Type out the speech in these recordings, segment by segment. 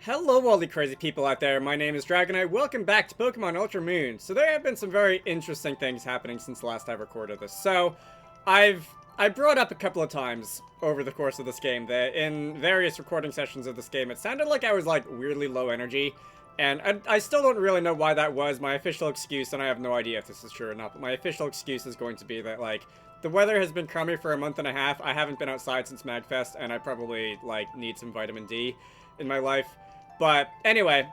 Hello all the crazy people out there, my name is Dragonite, welcome back to Pokemon Ultra Moon. So there have been some very interesting things happening since the last I recorded this. So, I brought up a couple of times over the course of this game that in various recording sessions of this game, it sounded like I was like weirdly low energy. And I still don't really know why that was. My official excuse, and I have no idea if this is true or not, but my official excuse is going to be that like, the weather has been crummy for a month and a half, I haven't been outside since MagFest, and I probably like need some vitamin D in my life. But anyway,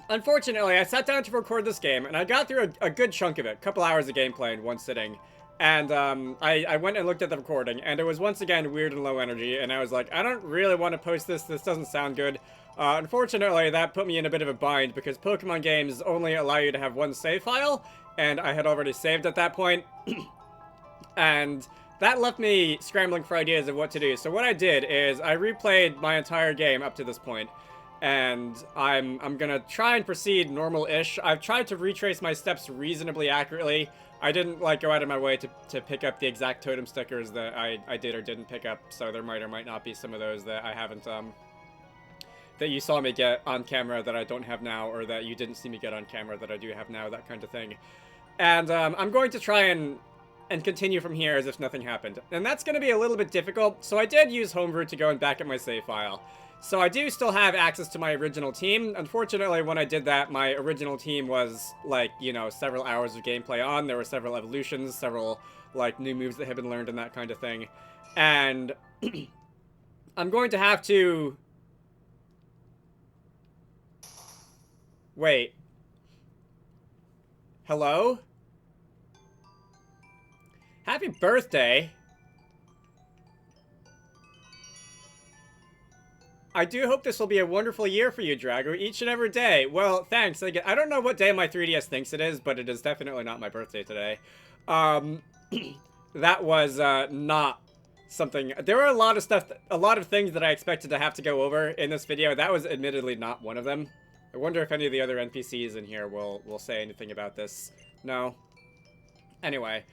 unfortunately, I sat down to record this game, and I got through a good chunk of it, a couple hours of gameplay in one sitting. And I went and looked at the recording, and it was once again weird and low energy, and I was like, I don't really want to post this doesn't sound good. Unfortunately, that put me in a bit of a bind, because Pokemon games only allow you to have one save file, and I had already saved at that point. And that left me scrambling for ideas of what to do. So what I did is I replayed my entire game up to this point. And I'm gonna try and proceed normal-ish. I've tried to retrace my steps reasonably accurately. I didn't, like, go out of my way to pick up the exact totem stickers that I did or didn't pick up, so there might or might not be some of those that I haven't, that you saw me get on camera that I don't have now, or that you didn't see me get on camera that I do have now, that kind of thing. And, I'm going to try and continue from here as if nothing happened. And that's gonna be a little bit difficult, so I did use Homebrew to go and back up my save file. So I do still have access to my original team. Unfortunately, when I did that, my original team was, like, you know, several hours of gameplay on. There were several evolutions, several, like, new moves that had been learned and that kind of thing. And I'm going to have to... Wait. Hello? Happy birthday! I do hope this will be a wonderful year for you, Drago, each and every day. Well, thanks. I don't know what day my 3DS thinks it is, but it is definitely not my birthday today. That was, not something... There were a lot of things that I expected to have to go over in this video. That was admittedly not one of them. I wonder if any of the other NPCs in here will say anything about this. No. Anyway.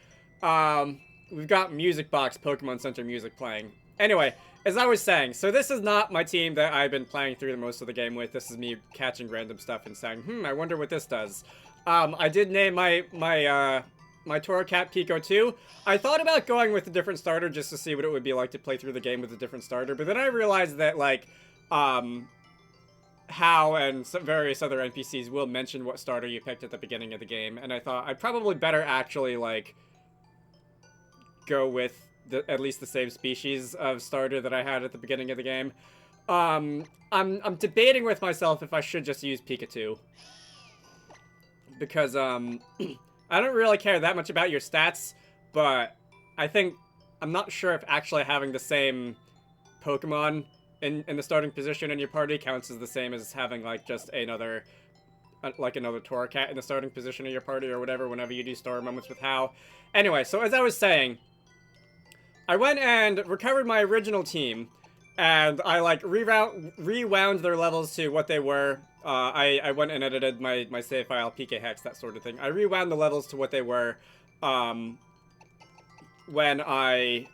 We've got Music Box Pokemon Center music playing. Anyway, as I was saying, so this is not my team that I've been playing through the most of the game with. This is me catching random stuff and saying, I wonder what this does. I did name my Torracat Pico 2. I thought about going with a different starter just to see what it would be like to play through the game with a different starter, but then I realized that, like, How and some various other NPCs will mention what starter you picked at the beginning of the game, and I thought I'd probably better actually, like, go with at least the same species of starter that I had at the beginning of the game. I'm debating with myself if I should just use Pikachu. Because, I don't really care that much about your stats, but I'm not sure if actually having the same Pokemon in the starting position in your party counts as the same as having, like, just another Torracat in the starting position of your party or whatever whenever you do story moments with How. Anyway, so as I was saying, I went and recovered my original team, and I, like, rewound their levels to what they were. I went and edited my save file, PK Hex, that sort of thing. I rewound the levels to what they were, when I,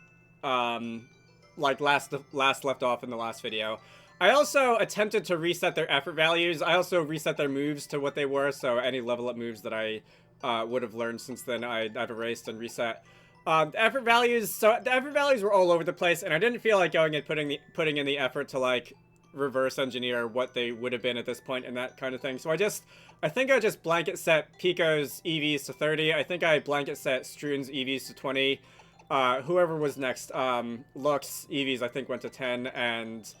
like, last left off in the last video. I also attempted to reset their effort values. I also reset their moves to what they were, so any level up moves that I, would have learned since then, I've erased and reset. The effort values were all over the place, and I didn't feel like going and putting in the effort to, like, reverse engineer what they would have been at this point and that kind of thing. So I think I just blanket set Pico's EVs to 30. I think I blanket set Strune's EVs to 20. Whoever was next, Lux's EVs I think went to 10, and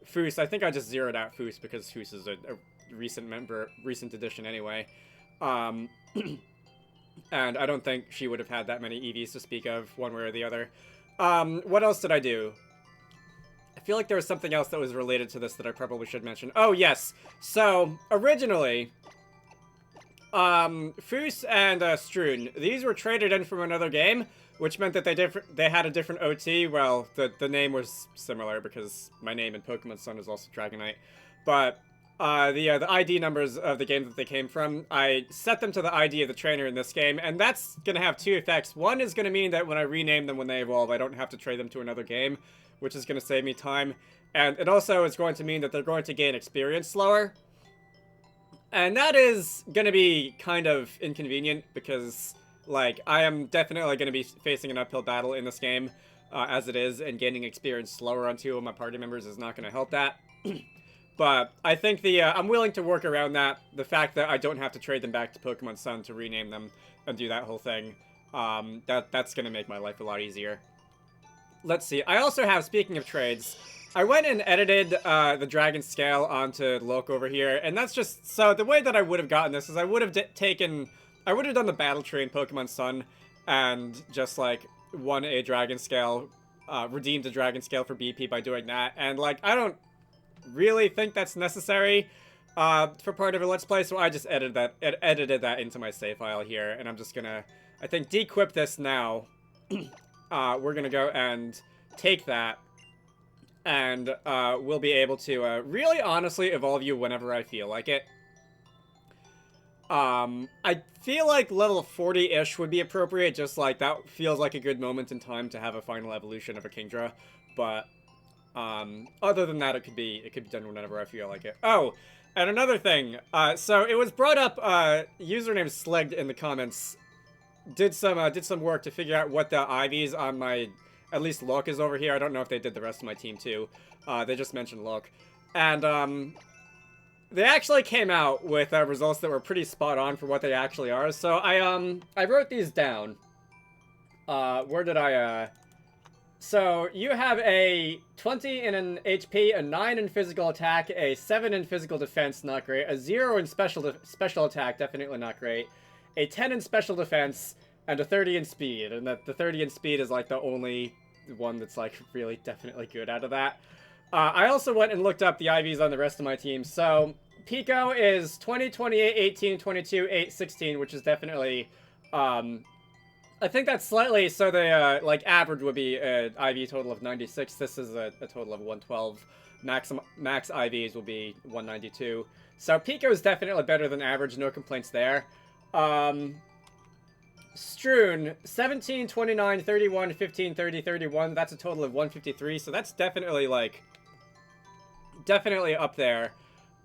Foos, I think I just zeroed out Foos because Foos is a recent addition anyway. And I don't think she would have had that many EVs to speak of, one way or the other. What else did I do? I feel like there was something else that was related to this that I probably should mention. Oh, yes. So, originally, Foos and Strune, these were traded in from another game, which meant that they had a different OT. Well, the name was similar because my name in Pokemon Sun is also Dragonite. But the ID numbers of the game that they came from, I set them to the ID of the trainer in this game, and that's gonna have two effects. One is gonna mean that when I rename them when they evolve, I don't have to trade them to another game, which is gonna save me time. And it also is going to mean that they're going to gain experience slower. And that is going to be kind of inconvenient because, like, I am definitely going to be facing an uphill battle in this game as it is, and gaining experience slower on 2 of my party members is not going to help that. But I think I'm willing to work around that. The fact that I don't have to trade them back to Pokemon Sun to rename them and do that whole thing, that's going to make my life a lot easier. Let's see. I also have, speaking of trades, I went and edited the Dragon Scale onto Loc over here, and that's just... So the way that I would have gotten this is I would have I would have done the Battle Tree in Pokemon Sun and just, like, won a Dragon Scale, redeemed a Dragon Scale for BP by doing that. And, like, I don't really think that's necessary for part of a Let's Play, so I just edited that into my save file here, and I'm just gonna, I think, dequip this now. We're gonna go and take that, and we'll be able to really honestly evolve you whenever I feel like it. I feel like level 40-ish would be appropriate, just like that feels like a good moment in time to have a final evolution of a Kingdra, but other than that, it could be done whenever I feel like it. Oh, and another thing, so it was brought up, username Slegged in the comments did some work to figure out what the IVs on my, at least Loc is over here. I don't know if they did the rest of my team too. They just mentioned Loc. And, they actually came out with results that were pretty spot on for what they actually are. So I wrote these down. Where did I, So you have a 20 in an HP, a 9 in physical attack, a 7 in physical defense, not great, a 0 in special attack, definitely not great, a 10 in special defense, and a 30 in speed. And the 30 in speed is like the only one that's like really definitely good out of that. I also went and looked up the IVs on the rest of my team. So Pico is 20, 28, 18, 22, 8, 16, which is definitely, I think that's slightly, so the, like, average would be an IV total of 96. This is a total of 112. Max IVs will be 192. So Pico is definitely better than average, no complaints there. Strewn, 17, 29, 31, 15, 30, 31. That's a total of 153, so that's definitely, like, definitely up there.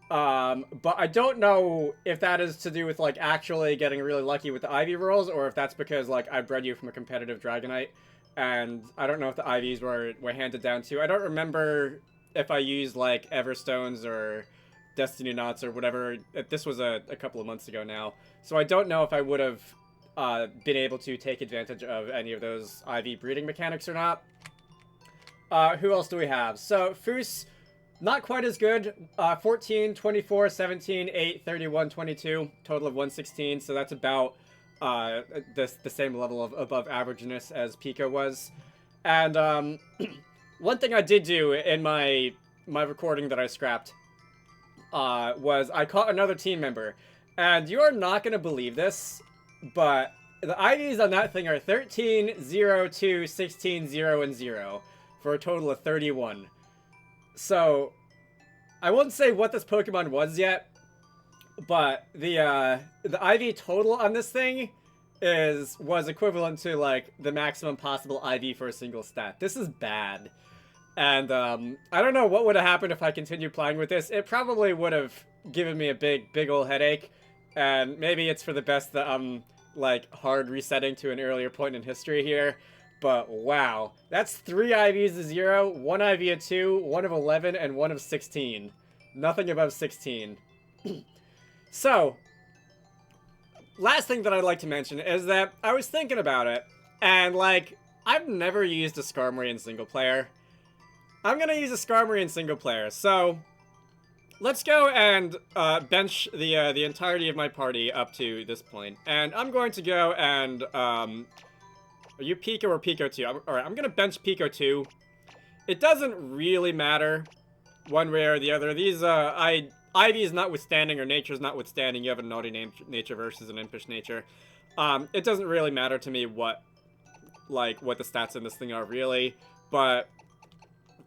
But I don't know if that is to do with, like, actually getting really lucky with the IV rolls, or if that's because, like, I bred you from a competitive Dragonite, and I don't know if the IVs were handed down to. I don't remember if I used, like, Everstones or Destiny Knots or whatever. This was a couple of months ago now, so I don't know if I would have been able to take advantage of any of those IV breeding mechanics or not. Who else do we have? So, Foos, not quite as good. 14, 24, 17, 8, 31, 22. Total of 116, so that's about the same level of above averageness as Pico was. And one thing I did do in my recording that I scrapped was I caught another team member. And you are not going to believe this, but the IVs on that thing are 13, 0, 2, 16, 0, and 0, for a total of 31. So, I won't say what this Pokemon was yet, but the IV total on this thing was equivalent to, like, the maximum possible IV for a single stat. This is bad. And, I don't know what would have happened if I continued playing with this. It probably would have given me a big ol' headache, and maybe it's for the best that I'm, like, hard resetting to an earlier point in history here. But wow, that's 3 IVs of 0, 1 IV of 2, 1 of 11, and 1 of 16. Nothing above 16. So, last thing that I'd like to mention is that I was thinking about it, and, like, I've never used a Skarmory in single player. I'm gonna use a Skarmory in single player, so let's go and bench the entirety of my party up to this point. And I'm going to go and, are you Pico or Pico 2? Alright, I'm gonna bench Pico 2. It doesn't really matter one way or the other. These, IVs notwithstanding, or nature's notwithstanding, you have a naughty nature versus an impish nature. It doesn't really matter to me what the stats in this thing are, really. But,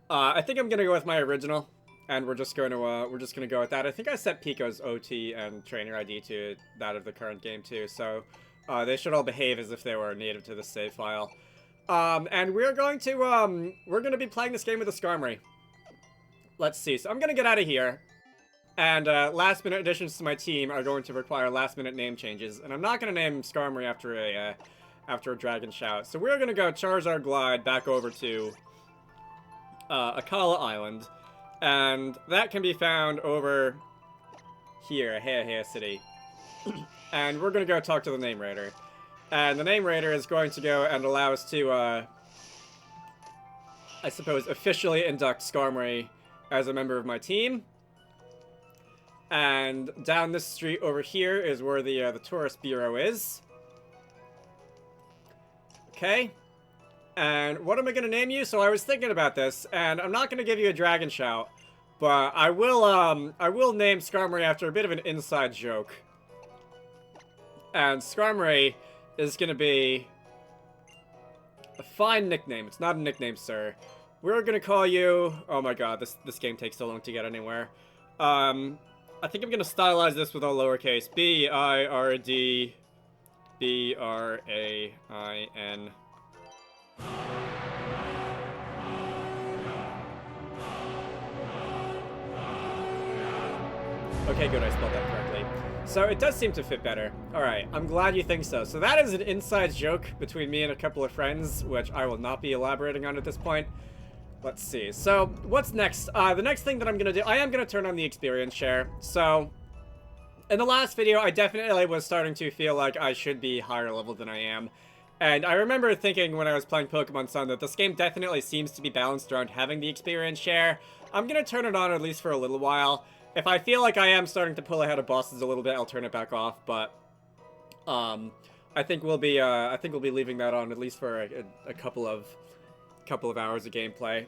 I think I'm gonna go with my original. And we're just going to go with that. I think I set Pico's OT and trainer ID to that of the current game, too. So, they should all behave as if they were native to the save file. And we're going to be playing this game with a Skarmory. let's see. So I'm gonna get out of here. And last-minute additions to my team are going to require last-minute name changes. And I'm not going to name Skarmory after a Dragon Shout. So we're going to go Charizard Glide back over to Akala Island. And that can be found over here, Heihei City. And we're going to go talk to the Name Raider. And the Name Raider is going to go and allow us to, I suppose, officially induct Skarmory as a member of my team. And down this street over here is where the tourist bureau is. Okay. And what am I gonna name you? So I was thinking about this, and I'm not gonna give you a Dragon Shout, but I will name Skarmory after a bit of an inside joke. And Skarmory is gonna be a fine nickname. It's not a nickname, sir. We're gonna call you. Oh my God, this game takes so long to get anywhere. I think I'm gonna stylize this with all lowercase. B-I-R-D B-R-A-I-N. Okay, good, I spelled that correctly. So it does seem to fit better. Alright, I'm glad you think so. So that is an inside joke between me and a couple of friends, which I will not be elaborating on at this point. Let's see. So, what's next? The next thing that I'm going to do, I am going to turn on the experience share. So, in the last video, I definitely was starting to feel like I should be higher level than I am. And I remember thinking when I was playing Pokemon Sun that this game definitely seems to be balanced around having the experience share. I'm going to turn it on at least for a little while. If I feel like I am starting to pull ahead of bosses a little bit, I'll turn it back off. But, I think we'll be leaving that on at least for a couple of hours of gameplay.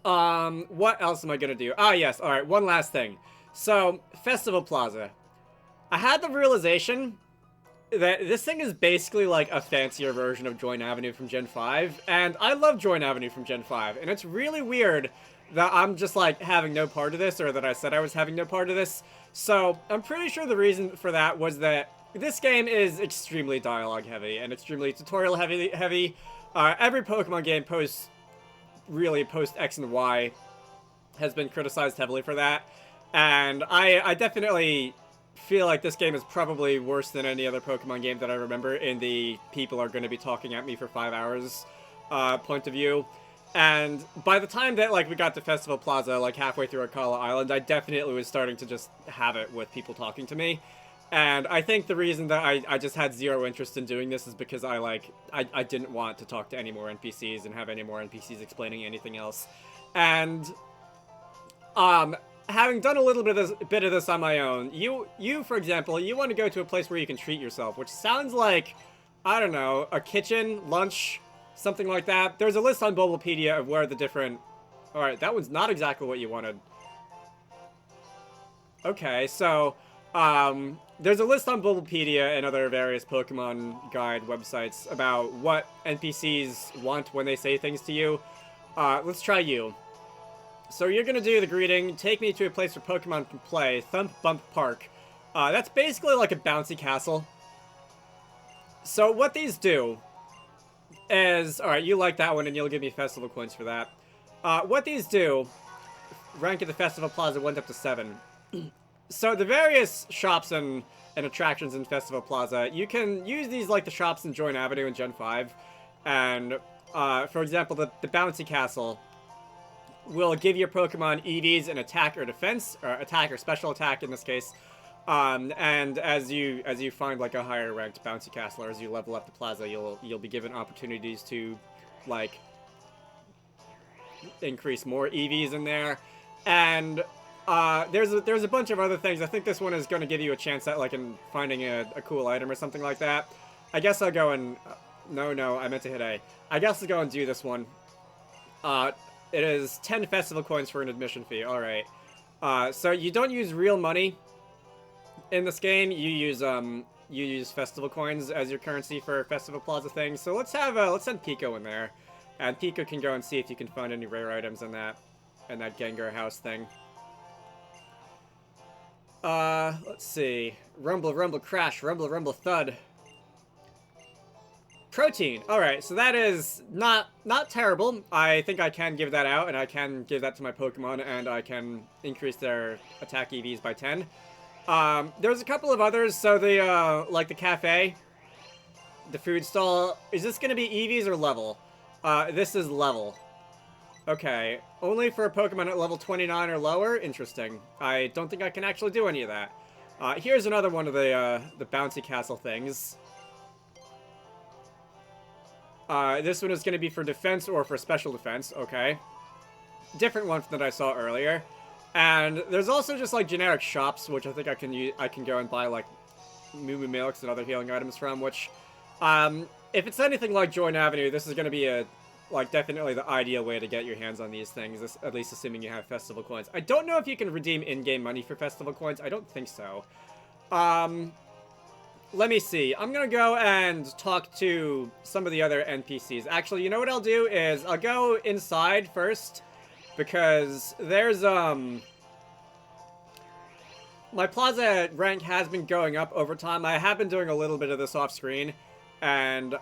What else am I gonna do? Ah, yes, alright, one last thing. So, Festival Plaza. I had the realization that this thing is basically like a fancier version of Join Avenue from Gen 5, and I love Join Avenue from Gen 5, and it's really weird that I'm just like having no part of this, or that I said I was having no part of this. So, I'm pretty sure the reason for that was that this game is extremely dialogue heavy, and extremely tutorial heavy. Every Pokemon game post X and Y has been criticized heavily for that, and I definitely feel like this game is probably worse than any other Pokemon game that I remember in the people are going to be talking at me for 5 hours point of view. And by the time that like we got to Festival Plaza, like halfway through Akala Island, I definitely was starting to just have it with people talking to me. And I think the reason that I just had zero interest in doing this is because I didn't want to talk to any more NPCs and have any more NPCs explaining anything else. And, having done a little bit of this on my own, you, for example, you want to go to a place where you can treat yourself, which sounds like, I don't know, a kitchen, lunch, something like that. There's a list on Bulbapedia of where the different... Alright, that one's not exactly what you wanted. Okay, so... there's a list on Bulbapedia and other various Pokemon guide websites about what NPCs want when they say things to you. Let's try you. So you're gonna do the greeting, take me to a place where Pokemon can play, Thump Bump Park. That's basically like a bouncy castle. So what these do is, alright, you like that one and you'll give me festival coins for that. What these do, rank at the Festival Plaza went up to 7. So the various shops and attractions in Festival Plaza, you can use these like the shops in Join Avenue in Gen 5. And, for example, the Bouncy Castle will give your Pokemon EVs in attack or defense, or attack or special attack in this case. And as you find like a higher ranked Bouncy Castle, or as you level up the Plaza, you'll be given opportunities to, like, increase more EVs in there. And... there's a bunch of other things. I think this one is going to give you a chance at, like, in finding a cool item or something like that. I guess I'll go and... no, I meant to hit A. I guess I'll go and do this one. It is 10 festival coins for an admission fee. Alright. So you don't use real money in this game. You use festival coins as your currency for Festival Plaza things. So let's send Pico in there. And Pico can go and see if you can find any rare items in that Gengar house thing. Let's see. Rumble, rumble, crash. Rumble, rumble, thud. Protein. Alright, so that is not terrible. I think I can give that out, and I can give that to my Pokemon, and I can increase their attack EVs by 10. There's a couple of others, so the, like the cafe, the food stall, is this gonna be EVs or level? This is level. Okay, only for a Pokemon at level 29 or lower? Interesting. I don't think I can actually do any of that. Here's another one of the bouncy castle things. This one is going to be for defense or for special defense, okay. Different one than I saw earlier. And there's also just, like, generic shops, which I think I can go and buy, like, Moo Moo Milks and other healing items from, which, if it's anything like Join Avenue, this is going to be definitely the ideal way to get your hands on these things, at least assuming you have festival coins. I don't know if you can redeem in-game money for festival coins. I don't think so. Let me see. I'm gonna go and talk to some of the other NPCs. Actually, you know what I'll do is I'll go inside first, because there's, my Plaza rank has been going up over time. I have been doing a little bit of this off-screen, and,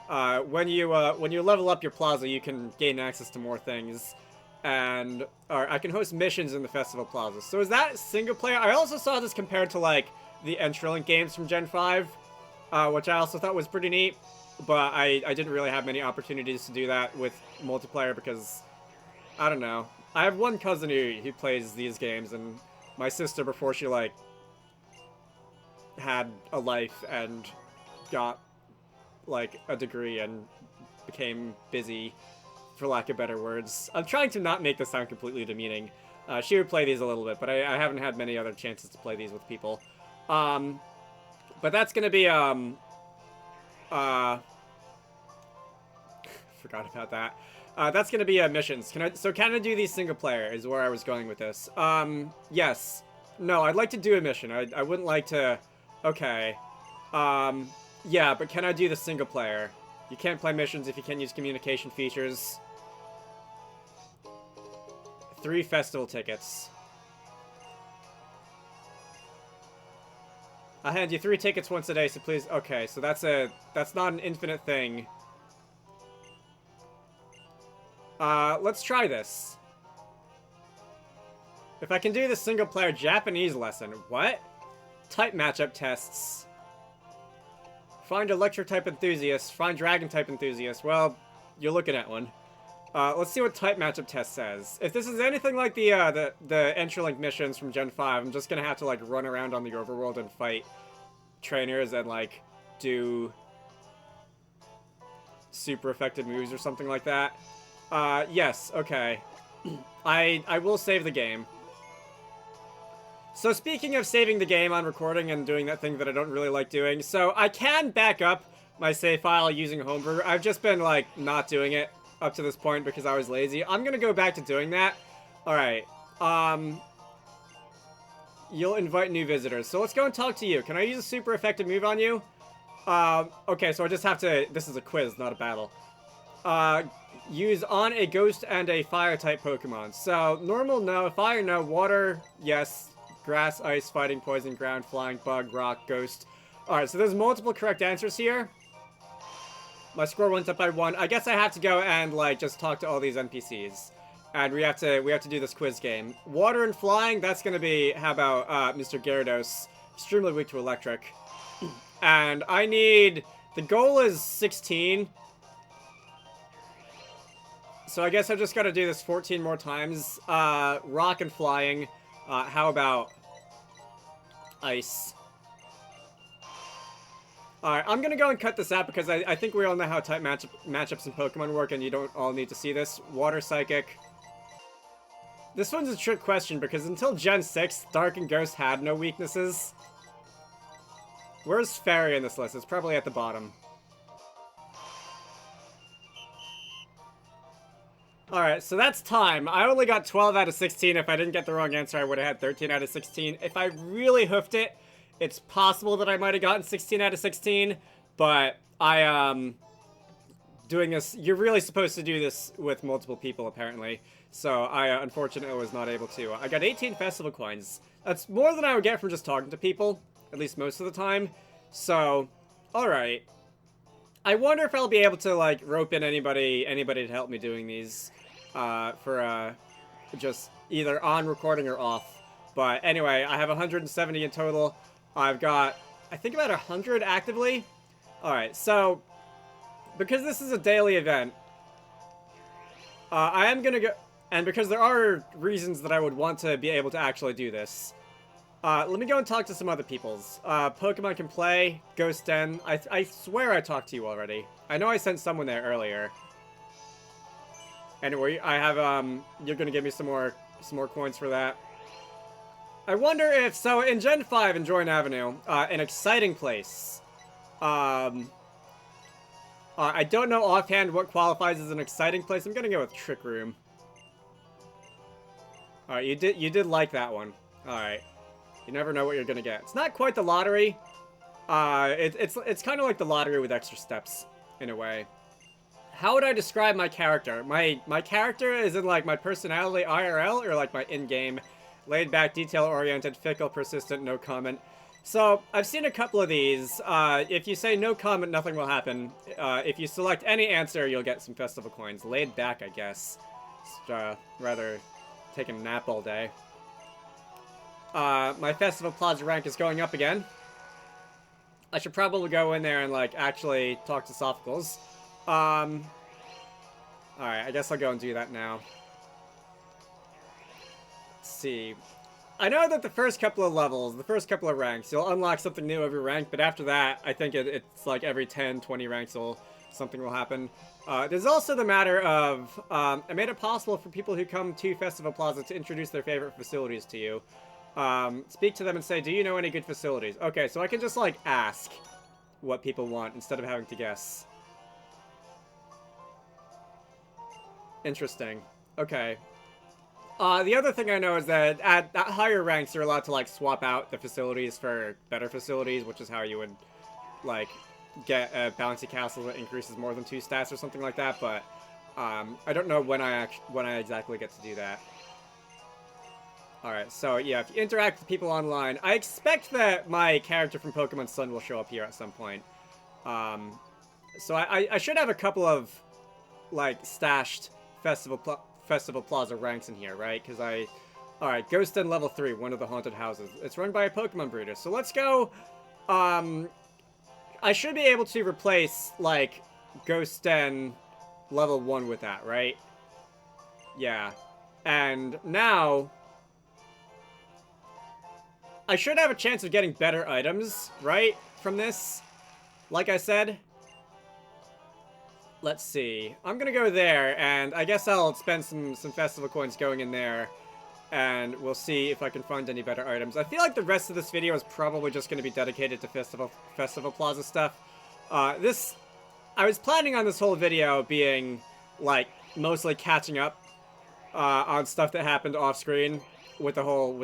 when you level up your Plaza, you can gain access to more things, and, or I can host missions in the Festival Plaza. So is that single player? I also saw this compared to, like, the Entralink games from Gen 5, which I also thought was pretty neat, but I didn't really have many opportunities to do that with multiplayer because, I don't know. I have one cousin who plays these games, and my sister, before she, like, had a life and got, like, a degree and became busy, for lack of better words. I'm trying to not make this sound completely demeaning. She would play these a little bit, but I haven't had many other chances to play these with people. But that's gonna be, forgot about that. That's gonna be, missions. Can I do these single player, is where I was going with this. Yes. No, I'd like to do a mission. I wouldn't like to, okay. Yeah, but can I do the single player? You can't play missions if you can't use communication features. 3 festival tickets. I'll hand you 3 tickets once a day, so please... Okay, so that's not an infinite thing. Let's try this. If I can do the single-player Japanese lesson... What? Type matchup tests. Find Electro-type enthusiast. Find Dragon-type enthusiast. Well, you're looking at one. Let's see what type matchup test says. If this is anything like the Entralink missions from Gen 5, I'm just gonna have to, like, run around on the overworld and fight trainers and, like, do super effective moves or something like that. Yes, okay. I will save the game. So speaking of saving the game on recording and doing that thing that I don't really like doing, so I can back up my save file using Homebrew. I've just been, like, not doing it up to this point because I was lazy. I'm gonna go back to doing that. Alright, you'll invite new visitors. So let's go and talk to you. Can I use a super effective move on you? Okay, so I just have to... This is a quiz, not a battle. Use on a ghost and a fire-type Pokemon. So, normal, no. Fire, no. Water, yes. Grass, ice, fighting, poison, ground, flying, bug, rock, ghost. Alright, so there's multiple correct answers here. My score went up by 1. I guess I have to go and, like, just talk to all these NPCs. And we have to do this quiz game. Water and flying, that's gonna be, how about, Mr. Gyarados. Extremely weak to electric. And I need... The goal is 16. So I guess I've just gotta do this 14 more times. Rock and flying. How about... Ice. Alright, I'm gonna go and cut this out because I think we all know how type matchups in Pokemon work and you don't all need to see this. Water Psychic. This one's a trick question because until Gen 6, Dark and Ghost had no weaknesses. Where's Fairy in this list? It's probably at the bottom. Alright, so that's time. I only got 12 out of 16. If I didn't get the wrong answer, I would have had 13 out of 16. If I really hoofed it, it's possible that I might have gotten 16 out of 16, but doing this, you're really supposed to do this with multiple people, apparently. So I, unfortunately, was not able to. I got 18 festival coins. That's more than I would get from just talking to people, at least most of the time. So, alright. I wonder if I'll be able to, like, rope in anybody to help me doing these, for, just either on recording or off. But anyway, I have 170 in total. I've got, I think, about 100 actively. Alright, so, because this is a daily event, I am gonna go, and because there are reasons that I would want to be able to actually do this, let me go and talk to some other peoples. Pokemon Can Play, Ghost Den. I swear I talked to you already. I know I sent someone there earlier. Anyway, I have, you're gonna give me some more coins for that. I wonder if, so in Gen 5 in Join Avenue, an exciting place. I don't know offhand what qualifies as an exciting place. I'm gonna go with Trick Room. Alright, you did like that one. Alright. You never know what you're gonna get. It's not quite the lottery. It's kind of like the lottery with extra steps, in a way. How would I describe my character? My character is in, like, my personality IRL, or, like, my in-game laid-back, detail-oriented, fickle, persistent, no comment. So, I've seen a couple of these. If you say no comment, nothing will happen. If you select any answer, you'll get some festival coins. Laid back, I guess. Just, rather taking a nap all day. My Festival Plaza rank is going up again. I should probably go in there and, like, actually talk to Sophocles. Alright, I guess I'll go and do that now. Let's see. I know that the first couple of levels, the first couple of ranks, you'll unlock something new every rank, but after that, I think it's like every 10, 20 ranks something will happen. There's also the matter of, I made it possible for people who come to Festival Plaza to introduce their favorite facilities to you. Speak to them and say, do you know any good facilities? Okay, so I can just, like, ask what people want instead of having to guess. Interesting. Okay. The other thing I know is that at higher ranks, you're allowed to, like, swap out the facilities for better facilities, which is how you would, like, get a bouncy castle that increases more than 2 stats or something like that, but, I don't know when I exactly get to do that. Alright, so, yeah, if you interact with people online, I expect that my character from Pokemon Sun will show up here at some point. So I should have a couple of, like, stashed Festival Plaza ranks in here, right? Because alright, Ghost Den level 3, one of the haunted houses. It's run by a Pokemon breeder. So let's go, I should be able to replace, like, Ghost Den level 1 with that, right? Yeah. And now, I should have a chance of getting better items, right? From this, like I said. Let's see. I'm gonna go there, and I guess I'll spend some festival coins going in there, and we'll see if I can find any better items. I feel like the rest of this video is probably just gonna be dedicated to Festival Plaza stuff. I was planning on this whole video being, like, mostly catching up on stuff that happened off screen with the whole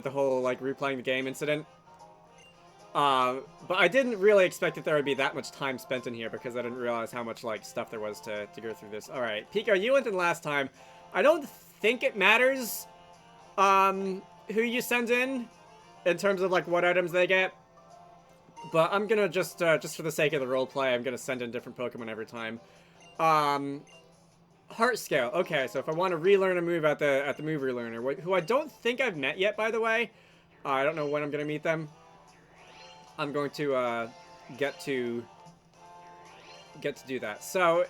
like replaying the game incident. But I didn't really expect that there would be that much time spent in here because I didn't realize how much, like, stuff there was to go through this. Alright, Pico, you went in last time. I don't think it matters, who you send in terms of, like, what items they get. But I'm gonna just for the sake of the roleplay, I'm gonna send in different Pokemon every time. Heart Scale. Okay, so if I want to relearn a move at the move relearner, who I don't think I've met yet, by the way. I don't know when I'm gonna meet them. I'm going to get to do that. So,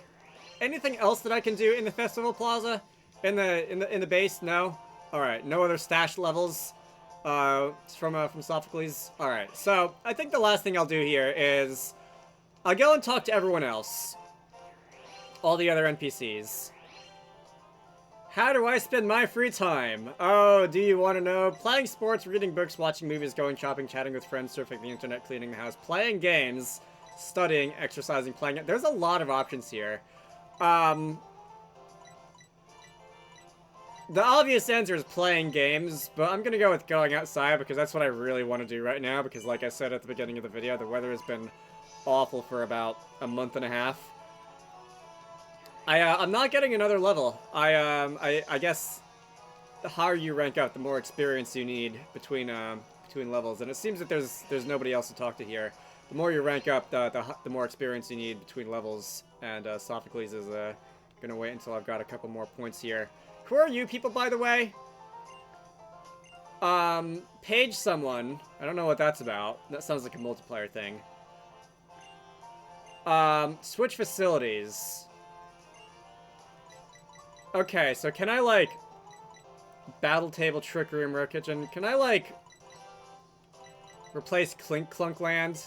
anything else that I can do in the Festival Plaza? In the base? No. All right. No other stash levels. From Sophocles. All right. So I think the last thing I'll do here is I'll go and talk to everyone else. All the other NPCs. How do I spend my free time? Oh, do you want to know? Playing sports, reading books, watching movies, going shopping, chatting with friends, surfing the internet, cleaning the house, playing games, studying, exercising, playing it. There's a lot of options here. The obvious answer is playing games, but I'm gonna go with going outside because that's what I really want to do right now because, like I said at the beginning of the video, the weather has been awful for about a month and a half. I'm not getting another level. I guess the higher you rank up, the more experience you need between levels, and it seems that there's nobody else to talk to here. the more you rank up, the more experience you need between levels. And Sophocles is gonna wait until I've got a couple more points here. Who are you people, by the way? Page someone. I don't know what that's about. That sounds like a multiplayer thing. Switch facilities. Okay, so can I, like, battle table, trick room, rare kitchen? Can I, like, replace Clink Clunk Land?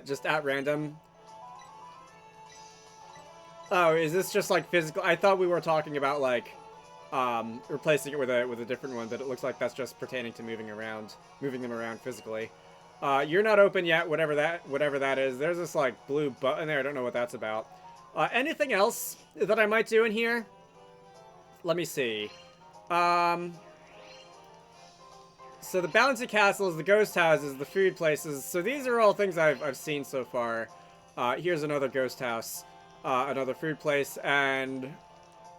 Just at random? Oh, is this just, like, physical? I thought we were talking about, like, replacing it with a different one, but it looks like that's just pertaining to moving them around physically. You're not open yet, whatever that is. There's this, like, blue button there. I don't know what that's about. Anything else that I might do in here? Let me see. So the bouncy castles, the ghost houses, the food places. So these are all things I've seen so far. Here's another ghost house, another food place, and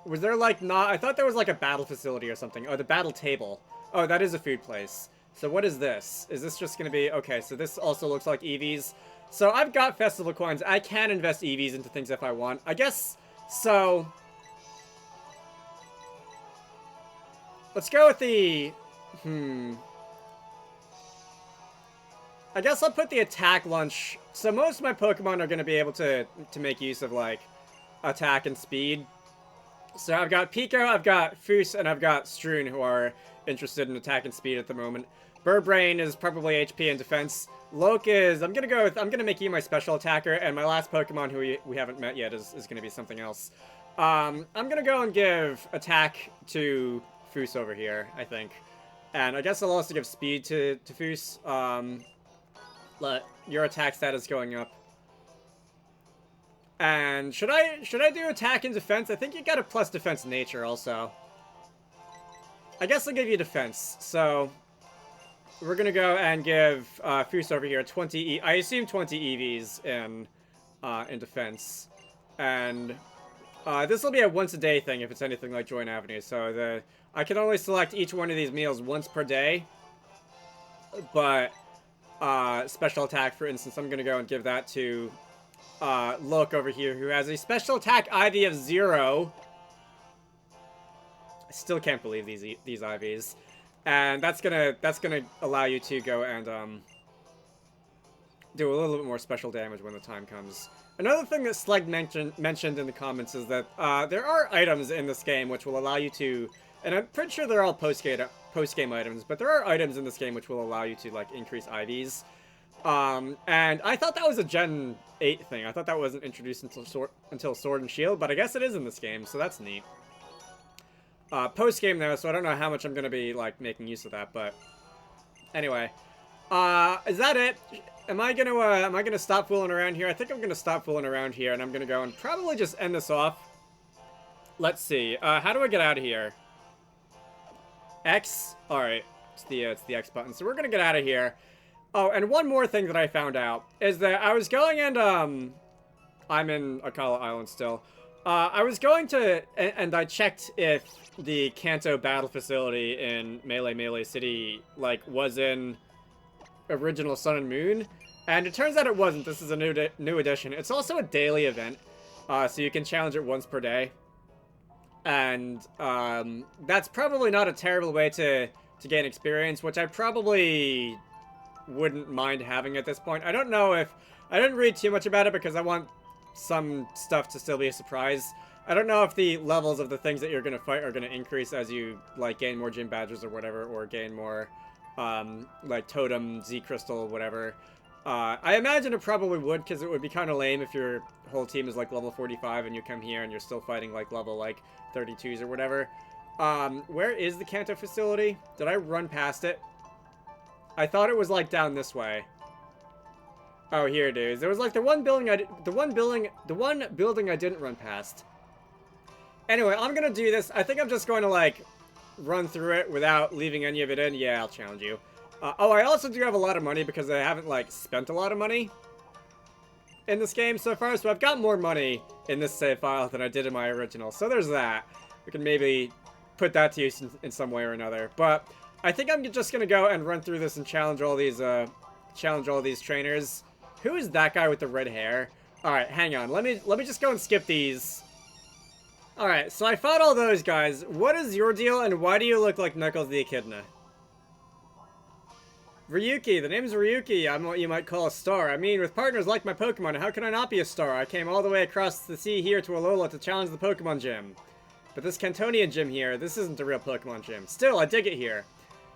was there like not? I thought there was like a battle facility or something. Oh, the battle table. Oh, that is a food place. So what is this? Is this just gonna be okay? So this also looks like EVs. So I've got festival coins. I can invest EVs into things if I want. I guess so. Let's go with the I guess I'll put the attack lunch. So most of my Pokemon are going to be able to make use of, like, attack and speed. So I've got Pico, I've got Foos, and I've got Stroon, who are interested in attack and speed at the moment. Burbrain is probably HP and defense. Loke is, I'm going to make you my special attacker, and my last Pokemon, who we haven't met yet, is going to be something else. I'm going to go and give attack to Foos over here, I think. And I guess I'll also give speed to Foos. Let your attack status going up. And should I do attack and defense? I think you got a plus defense nature also. I guess I'll give you defense. So we're gonna go and give Foos over here 20. I assume 20 EVs in defense, and this will be a once a day thing if it's anything like Join Avenue. So I can only select each one of these meals once per day, but special attack, for instance, I'm gonna go and give that to Look over here, who has a special attack IV of 0. I still can't believe these IVs, and that's gonna allow you to go and do a little bit more special damage when the time comes. Another thing that Sleg mentioned in the comments is that there are items in this game which will allow you to, and I'm pretty sure they're all post-game items, but there are items in this game which will allow you to, like, increase IVs. And I thought that was a Gen 8 thing. I thought that wasn't introduced until Sword and Shield, but I guess it is in this game, so that's neat. Post-game though, so I don't know how much I'm gonna be, like, making use of that, but anyway. Is that it? Am I gonna stop fooling around here? I think I'm gonna stop fooling around here, and I'm gonna go and probably just end this off. Let's see. How do I get out of here? X? Alright. It's the X button. So we're gonna get out of here. Oh, and one more thing that I found out is that I was going and, I'm in Akala Island still. I was going to, and I checked if the Kanto battle facility in Melee City, like, was in original Sun and Moon, and it turns out it wasn't. This is a new edition. It's also a daily event, so you can challenge it once per day. And, that's probably not a terrible way to gain experience, which I probably wouldn't mind having at this point. I don't know if... I didn't read too much about it because I want some stuff to still be a surprise. I don't know if the levels of the things that you're going to fight are going to increase as you, like, gain more gym badges or whatever, or gain more, like, totem, Z-crystal, whatever. I imagine it probably would, because it would be kind of lame if your whole team is, like, level 45 and you come here and you're still fighting, like, level, like, 32s or whatever. Where is the Kanto facility? Did I run past it? I thought it was, like, down this way. Oh, here it is. There was, like, the one building I didn't run past. Anyway, I'm gonna do this. I think I'm just going to, like, run through it without leaving any of it in. Yeah, I'll challenge you. Oh, I also do have a lot of money because I haven't, like, spent a lot of money in this game so far. So I've got more money in this save file than I did in my original. So there's that. We can maybe put that to use in some way or another. But I think I'm just going to go and run through this and challenge all these challenge all these trainers. Who is that guy with the red hair? Alright, hang on. Let me just go and skip these. Alright, so I fought all those guys. What is your deal, and why do you look like Knuckles the Echidna? Ryuki, the name's Ryuki. I'm what you might call a star. I mean, with partners like my Pokemon, how can I not be a star? I came all the way across the sea here to Alola to challenge the Pokemon gym. But this Cantonian gym here, this isn't a real Pokemon gym. Still, I dig it here.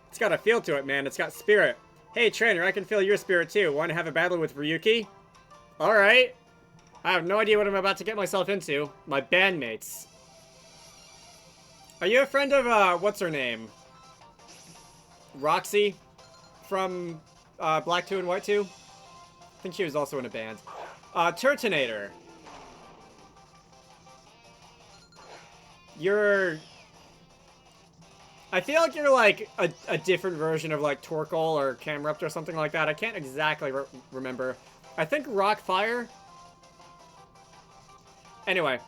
It's got a feel to it, man. It's got spirit. Hey, trainer, I can feel your spirit too. Want to have a battle with Ryuki? Alright. I have no idea what I'm about to get myself into. My bandmates. Are you a friend of, what's her name? Roxy? From Black 2 and White 2? I think she was also in a band. Turtonator. I feel like you're like a different version of like Torkoal or Camerupt or something like that. I can't exactly remember. I think Rock Fire. Anyway.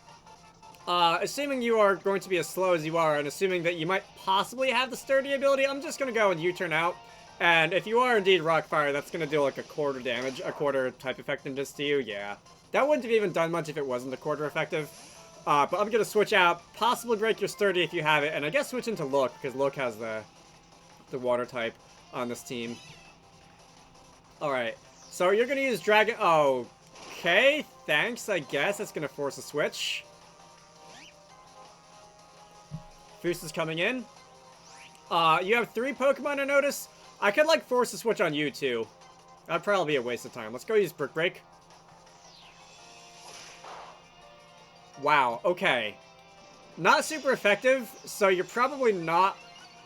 Assuming you are going to be as slow as you are, and assuming that you might possibly have the sturdy ability, I'm just going to go and U-turn out. And if you are indeed Rock Fire, that's going to do like a quarter damage, a quarter type effectiveness to you, yeah. That wouldn't have even done much if it wasn't a quarter effective. But I'm going to switch out, possibly break your sturdy if you have it, and I guess switch into Look, because Look has the water type on this team. Alright, so you're going to use Dragon... Oh, okay, thanks, I guess. That's going to force a switch. Foos is coming in. You have 3 Pokemon to notice. I could, like, force a switch on you, too. That'd probably be a waste of time. Let's go use Brick Break. Wow, okay. Not super effective, so you're probably not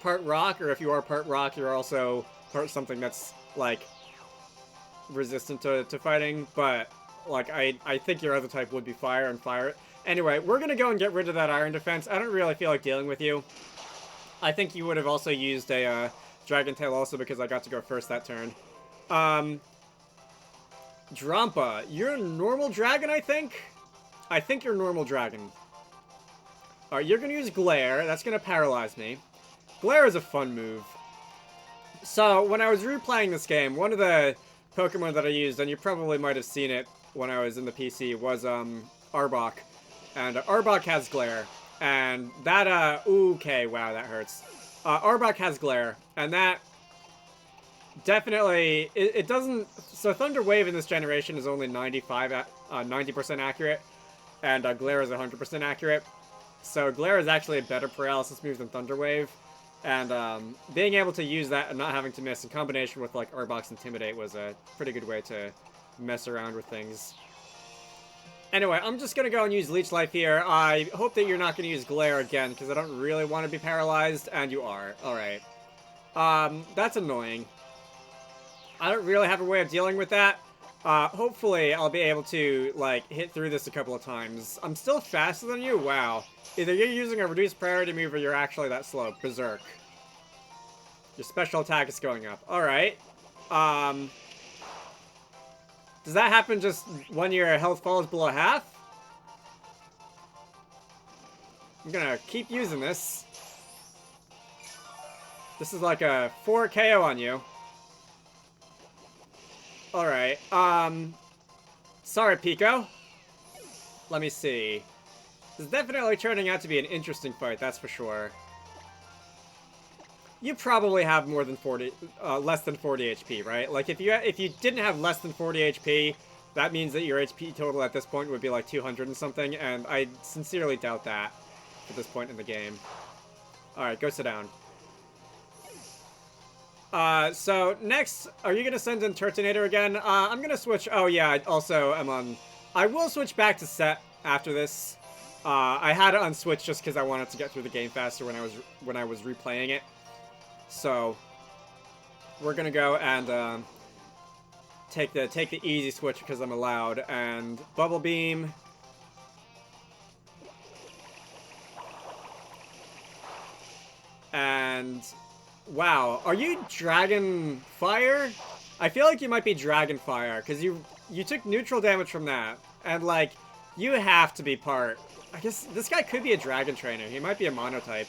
part rock, or if you are part rock, you're also part something that's, like, resistant to fighting, but, like, I think your other type would be fire and fire. Anyway, we're gonna go and get rid of that iron defense. I don't really feel like dealing with you. I think you would have also used a, Dragon Tail also because I got to go first that turn. Drampa, you're a normal dragon, I think? I think you're normal dragon. Alright, you're gonna use Glare. That's gonna paralyze me. Glare is a fun move. So, when I was replaying this game, one of the Pokemon that I used, and you probably might have seen it when I was in the PC, was, Arbok. And Arbok has Glare. And that, okay, wow, that hurts. Arbok has Glare, and that definitely, it doesn't, so Thunder Wave in this generation is only 90% accurate, and Glare is 100% accurate. So Glare is actually a better paralysis move than Thunder Wave, and being able to use that and not having to miss in combination with like Arbok's Intimidate was a pretty good way to mess around with things. Anyway, I'm just going to go and use Leech Life here. I hope that you're not going to use Glare again, because I don't really want to be paralyzed, and you are. Alright. That's annoying. I don't really have a way of dealing with that. Hopefully, I'll be able to, like, hit through this a couple of times. I'm still faster than you? Wow. Either you're using a reduced priority move, or you're actually that slow. Berserk. Your special attack is going up. Alright. Does that happen just when your health falls below half? I'm gonna keep using this. This is like a 4 KO on you. Alright, sorry, Pico. Let me see. This is definitely turning out to be an interesting fight, that's for sure. You probably have more than 40, less than 40 HP, right? Like, if you didn't have less than 40 HP, that means that your HP total at this point would be like 200 and something, and I sincerely doubt that at this point in the game. Alright, go sit down. So, next, are you gonna send in Turtonator again? I'm gonna switch, oh yeah, I also am on, I will switch back to Set after this. I had to unswitch just because I wanted to get through the game faster when I was replaying it. So, we're gonna go and take the easy switch because I'm allowed, and Bubble Beam. And wow, are you Dragon Fire? I feel like you might be Dragon Fire because you took neutral damage from that, and like you have to be part. I guess this guy could be a Dragon Trainer. He might be a Monotype.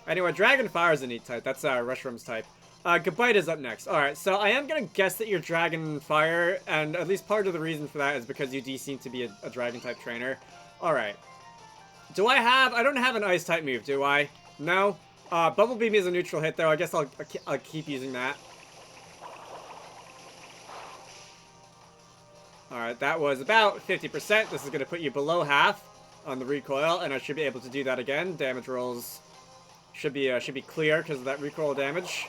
Anyway, Dragon Fire is a neat type. That's Rushroom's type. Gabite is up next. Alright, so I am gonna guess that you're Dragon Fire, and at least part of the reason for that is because you do seem to be a Dragon-type trainer. Alright. Do I don't have an Ice-type move, do I? No? Bubble Beam is a neutral hit, though. I guess I'll keep using that. Alright, that was about 50%. This is gonna put you below half on the recoil, and I should be able to do that again. Damage rolls should be clear because of that recoil damage.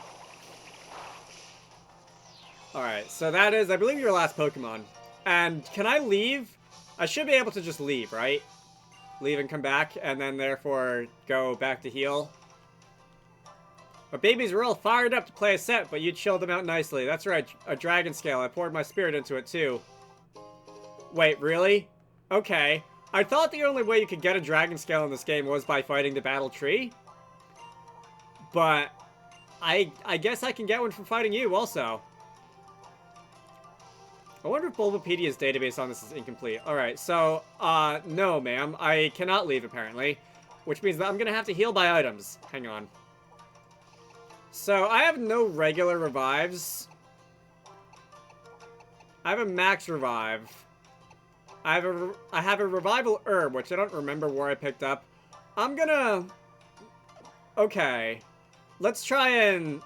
Alright, so that is, I believe, your last Pokemon. And can I leave? I should be able to just leave, right? Leave and come back, and then therefore go back to heal. My babies were all fired up to play a set, but you chilled them out nicely. That's right, a Dragon Scale. I poured my spirit into it, too. Wait, really? Okay. I thought the only way you could get a Dragon Scale in this game was by fighting the Battle Tree. But I guess I can get one from fighting you, also. I wonder if Bulbapedia's database on this is incomplete. Alright, so, no, ma'am. I cannot leave, apparently. Which means that I'm gonna have to heal by items. Hang on. So, I have no regular revives. I have a max revive. I have a revival herb, which I don't remember where I picked up. I'm gonna... Okay. Let's try and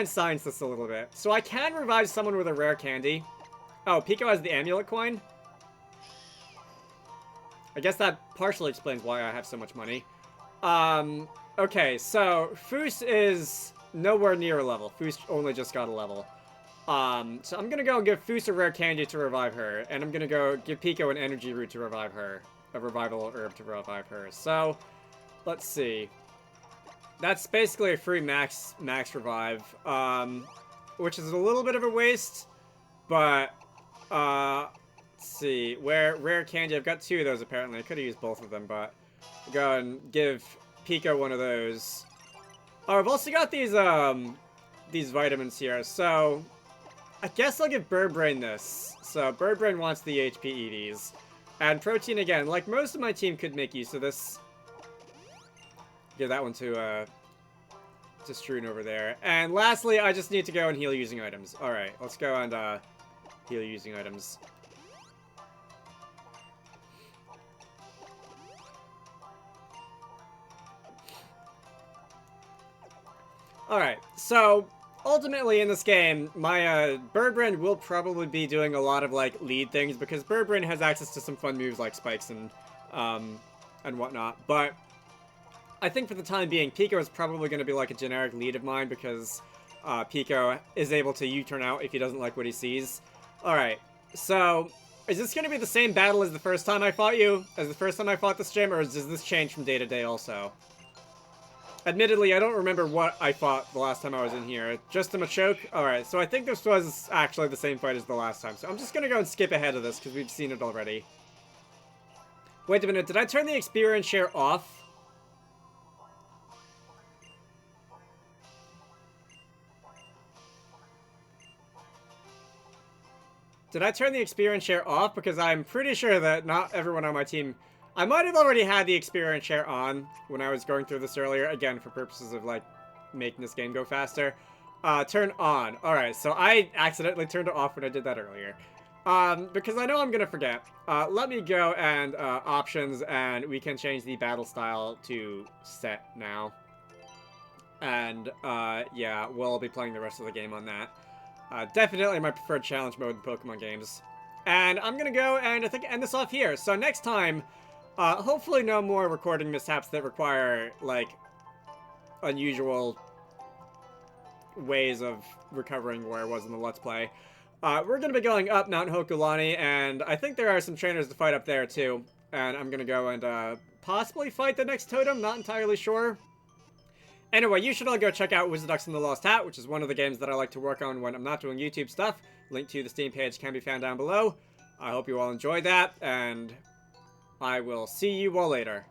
science this a little bit. So I can revive someone with a rare candy. Oh, Pico has the amulet coin? I guess that partially explains why I have so much money. Okay, so Foos is nowhere near a level. Foos only just got a level. So I'm gonna go and give Foos a rare candy to revive her, and I'm gonna go give Pico an energy root to revive her. A revival herb to revive her. So, let's see. That's basically a free max revive, which is a little bit of a waste, but... let's see, rare candy, I've got 2 of those apparently. I could have used both of them, but I'll go and give Pico one of those. Oh, I've also got these vitamins here, so I guess I'll give Birdbrain this. So Birdbrain wants the HP EVs. And protein again, like most of my team could make use of this. Give that one to Stroon over there. And lastly, I just need to go and heal using items. Alright, let's go and heal using items. Alright, so ultimately in this game, my Birdbrain will probably be doing a lot of like lead things because Birdbrain has access to some fun moves like spikes and whatnot. But I think for the time being, Pico is probably going to be like a generic lead of mine because Pico is able to U-turn out if he doesn't like what he sees. Alright, so is this going to be the same battle as the first time I fought you? As the first time I fought this gym, or does this change from day to day also? Admittedly, I don't remember what I fought the last time I was in here. Just a Machoke? Alright, so I think this was actually the same fight as the last time. So I'm just going to go and skip ahead of this because we've seen it already. Wait a minute, did I turn the experience share off? Did I turn the experience share off? Because I'm pretty sure that not everyone on my team... I might have already had the experience share on when I was going through this earlier. Again, for purposes of, like, making this game go faster. Turn on. Alright, so I accidentally turned it off when I did that earlier. Because I know I'm gonna forget. Let me go and, options, and we can change the battle style to set now. And, yeah, we'll be playing the rest of the game on that. Definitely my preferred challenge mode in Pokemon games. And I'm gonna go and I think end this off here. So next time, hopefully no more recording mishaps that require, like, unusual ways of recovering where I was in the Let's Play. We're gonna be going up Mount Hokulani, and I think there are some trainers to fight up there too. And I'm gonna go and, possibly fight the next totem, not entirely sure. Anyway, you should all go check out Wizarducks and the Lost Hat, which is one of the games that I like to work on when I'm not doing YouTube stuff. Link to the Steam page can be found down below. I hope you all enjoyed that, and I will see you all later.